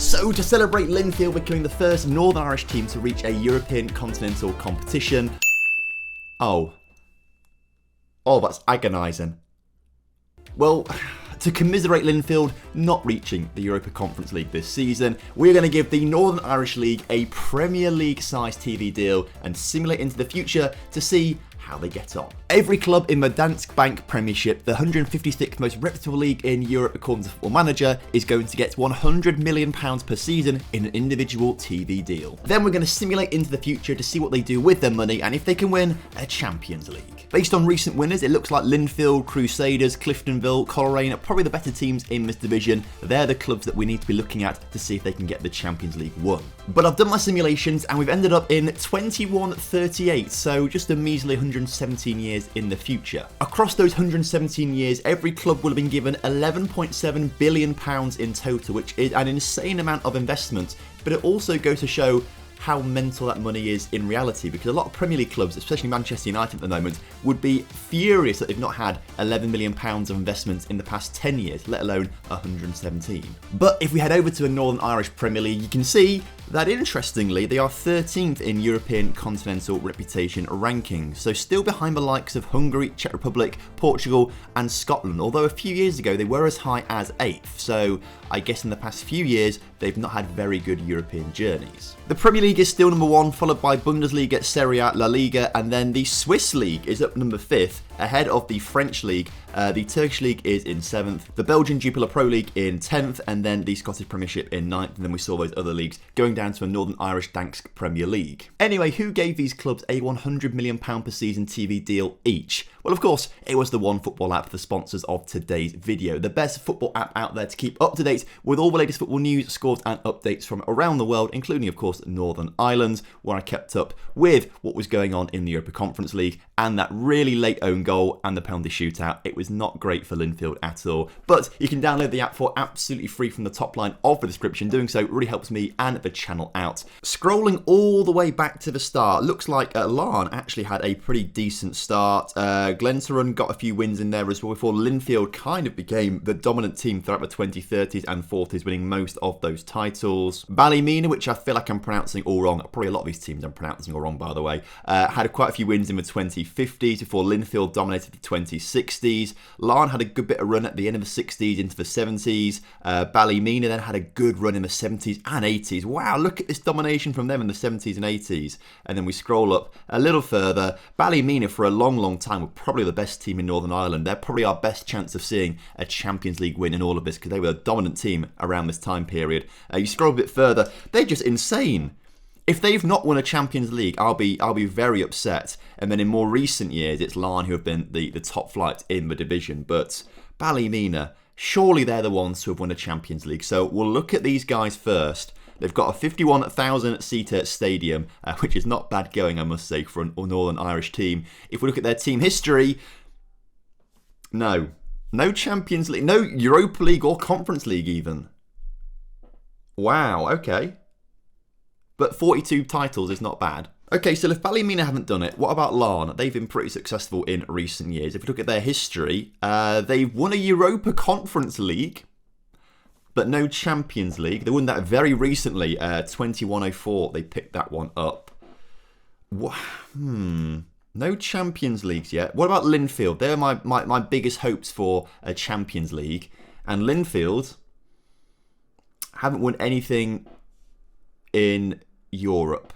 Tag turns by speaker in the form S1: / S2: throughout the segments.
S1: So, to celebrate Linfield becoming the first Northern Irish team to reach a European continental competition... Oh, that's agonising. Well, to commiserate Linfield not reaching the Europa Conference League this season, we're going to give the Northern Irish League a Premier League-sized TV deal and simulate into the future to see how they get on. Every club in the Danske Premiership, the 156th most reputable league in Europe according to Football Manager, is going to get £100 million per season in an individual TV deal. Then we're going to simulate into the future to see what they do with their money and if they can win a Champions League. Based on recent winners, it looks like Linfield, Crusaders, Cliftonville, Colarain are probably the better teams in this division. They're the clubs that we need to be looking at to see if they can get the Champions League won. But I've done my simulations and we've ended up in 2138, so just a measly 117 years in the future. Across those 117 years, every club will have been given £11.7 billion in total, which is an insane amount of investment, but it also goes to show how mental that money is in reality, because a lot of Premier League clubs, especially Manchester United at the moment, would be furious that they've not had £11 million of investments in the past 10 years, let alone 117. But if we head over to a Northern Irish Premier League, you can see that interestingly, they are 13th in European continental reputation rankings, so still behind the likes of Hungary, Czech Republic, Portugal and Scotland, although a few years ago they were as high as 8th, so I guess in the past few years they've not had very good European journeys. The Premier League is still number 1, followed by Bundesliga, Serie A, La Liga, and then the Swiss League is up number 5th, ahead of the French League. The Turkish League is in 7th, the Belgian Jupiler Pro League in 10th, and then the Scottish Premiership in 9th, and then we saw those other leagues going down to a Northern Irish Danske Premier League. Anyway, who gave these clubs a £100 million per season TV deal each? Well, of course, it was the One Football app, the sponsors of today's video. The best football app out there to keep up to date with all the latest football news, scores and updates from around the world, including, of course, Northern Ireland, where I kept up with what was going on in the Europa Conference League and that really late own goal and the penalty shootout. It was not great for Linfield at all. But you can download the app for absolutely free from the top line of the description. Doing so really helps me and the channel out. Scrolling all the way back to the start, looks like Larne actually had a pretty decent start. Glentoran got a few wins in there as well before Linfield kind of became the dominant team throughout the 2030s and 40s, winning most of those titles. Ballymena, which I feel like I'm pronouncing all wrong, probably a lot of these teams I'm pronouncing all wrong by the way, had quite a few wins in the 2050s before Linfield dominated the 2060s. Larne had a good bit of run at the end of the 60s into the 70s. Ballymena then had a good run in the 70s and 80s. Wow, look at this domination from them in the 70s and 80s. And then we scroll up a little further. Ballymena for a long time were probably the best team in Northern Ireland. They're probably our best chance of seeing a Champions League win in all of this because they were a dominant team around this time period. You scroll a bit further, they're just insane. If they've not won a Champions League, I'll be very upset. And then in more recent years, it's Larne who have been the top flight in the division. But Ballymena, surely they're the ones who have won a Champions League. So we'll look at these guys first. They've got a 51,000-seater stadium, which is not bad going, I must say, for a Northern Irish team. If we look at their team history, no Champions League, no Europa League or Conference League even. Wow, okay. But 42 titles is not bad. Okay, so if Ballymena haven't done it, what about Larne? They've been pretty successful in recent years. If we look at their history, they've won a Europa Conference League, but no Champions League. They won that very recently, 2104. They picked that one up. No Champions Leagues yet. What about Linfield? They're my biggest hopes for a Champions League. And Linfield haven't won anything in Europe.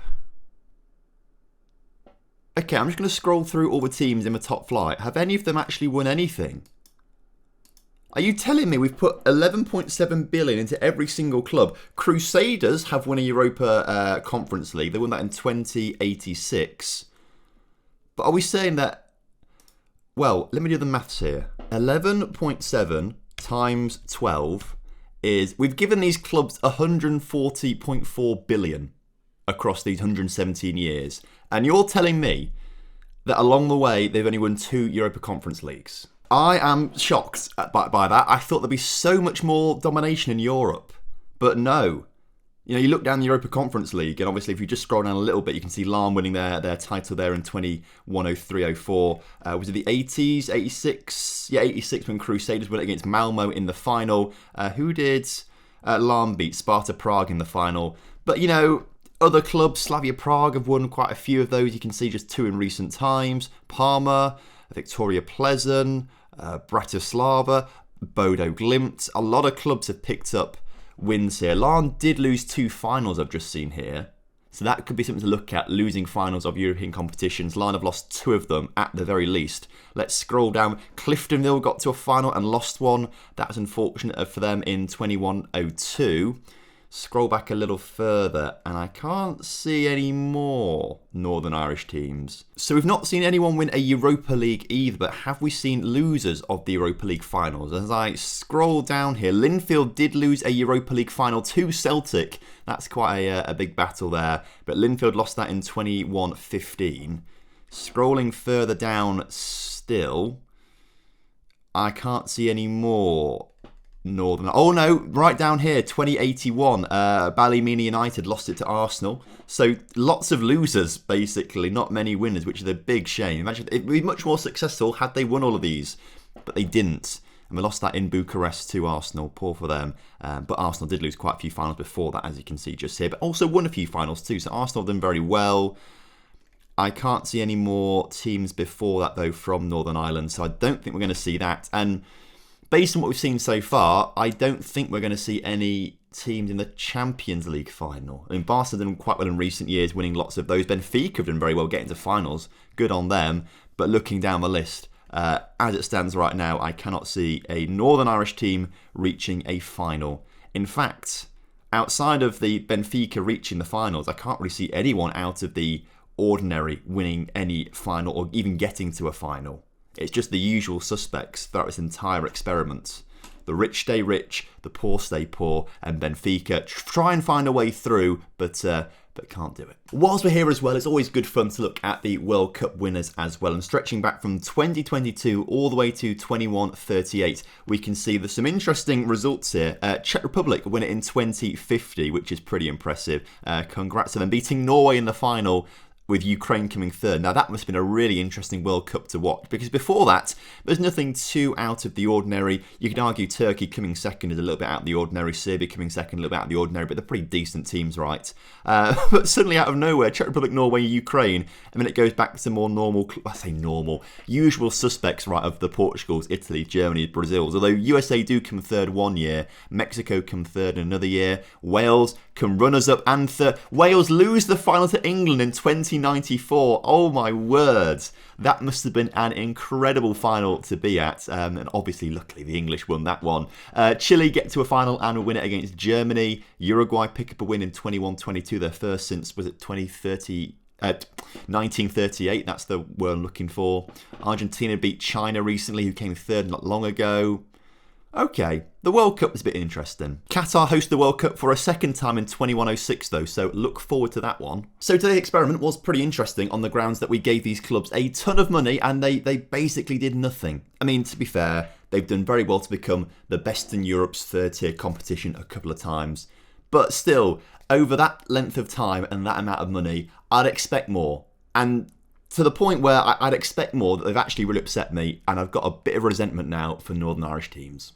S1: Okay, I'm just going to scroll through all the teams in the top flight. Have any of them actually won anything? Are you telling me we've put 11.7 billion into every single club? Crusaders have won a Europa Conference League. They won that in 2086. But are we saying that... Well, let me do the maths here. 11.7 times 12 is... We've given these clubs 140.4 billion across these 117 years. And you're telling me that along the way, they've only won 2 Europa Conference Leagues. I am shocked by that. I thought there'd be so much more domination in Europe. But no. You know, you look down the Europa Conference League, and obviously if you just scroll down a little bit, you can see Larne winning their title there in 2103-04. Was it the 80s? 86? Yeah, 86 when Crusaders won it against Malmo in the final. Who did... Larne beat Sparta Prague in the final. But, you know, other clubs, Slavia Prague have won quite a few of those. You can see just 2 in recent times. Parma, Victoria Pleasant, Bratislava, Bodo Glimt. A lot of clubs have picked up wins here. Larne did lose 2 finals I've just seen here. So that could be something to look at, losing finals of European competitions. Larne have lost 2 of them at the very least. Let's scroll down. Cliftonville got to a final and lost one. That was unfortunate for them in 2102. Scroll back a little further and I can't see any more Northern Irish teams. So we've not seen anyone win a Europa League either, but have we seen losers of the Europa League finals? As I scroll down here, Linfield did lose a Europa League final to Celtic. That's quite a big battle there, but Linfield lost that in 21-15. Scrolling further down still, I can't see any more Northern. Oh no, right down here, 2081, Ballymena United lost it to Arsenal. So lots of losers, basically, not many winners, which is a big shame. Imagine it would be much more successful had they won all of these, but they didn't. And we lost that in Bucharest to Arsenal, poor for them. But Arsenal did lose quite a few finals before that, as you can see just here, but also won a few finals too. So Arsenal have done very well. I can't see any more teams before that, though, from Northern Ireland, so I don't think we're going to see that. And based on what we've seen so far, I don't think we're going to see any teams in the Champions League final. I mean, Barcelona have done quite well in recent years, winning lots of those. Benfica have done very well getting to finals. Good on them. But looking down the list, as it stands right now, I cannot see a Northern Irish team reaching a final. In fact, outside of the Benfica reaching the finals, I can't really see anyone out of the ordinary winning any final or even getting to a final. It's just the usual suspects throughout this entire experiment. The rich stay rich, the poor stay poor, and Benfica try and find a way through, but can't do it. Whilst we're here as well, it's always good fun to look at the World Cup winners as well. And stretching back from 2022 all the way to 2138, we can see there's some interesting results here. Czech Republic win it in 2050, which is pretty impressive. Congrats to them, beating Norway in the final, with Ukraine coming third. Now that must have been a really interesting World Cup to watch, because before that, there's nothing too out of the ordinary. You could argue Turkey coming second is a little bit out of the ordinary, Serbia coming second a little bit out of the ordinary, but they're pretty decent teams, right? But suddenly out of nowhere, Czech Republic, Norway, Ukraine, and then it goes back to more normal, usual suspects, right, of the Portugals, Italy, Germany, Brazils. Although USA do come third one year, Mexico come third another year, Wales come runners-up and third. Wales lose the final to England in 2094. Oh my words. That must have been an incredible final to be at. And obviously, luckily, the English won that one. Chile get to a final and win it against Germany. Uruguay pick up a win in 21-22, their first since, was it 1938, that's the word I'm looking for. Argentina beat China recently, who came third not long ago. Okay, the World Cup was a bit interesting. Qatar host the World Cup for a second time in 2106 though, so look forward to that one. So today's experiment was pretty interesting on the grounds that we gave these clubs a ton of money and they basically did nothing. I mean, to be fair, they've done very well to become the best in Europe's third tier competition a couple of times. But still, over that length of time and that amount of money, I'd expect more. And to the point where I'd expect more, that they've actually really upset me, and I've got a bit of resentment now for Northern Irish teams.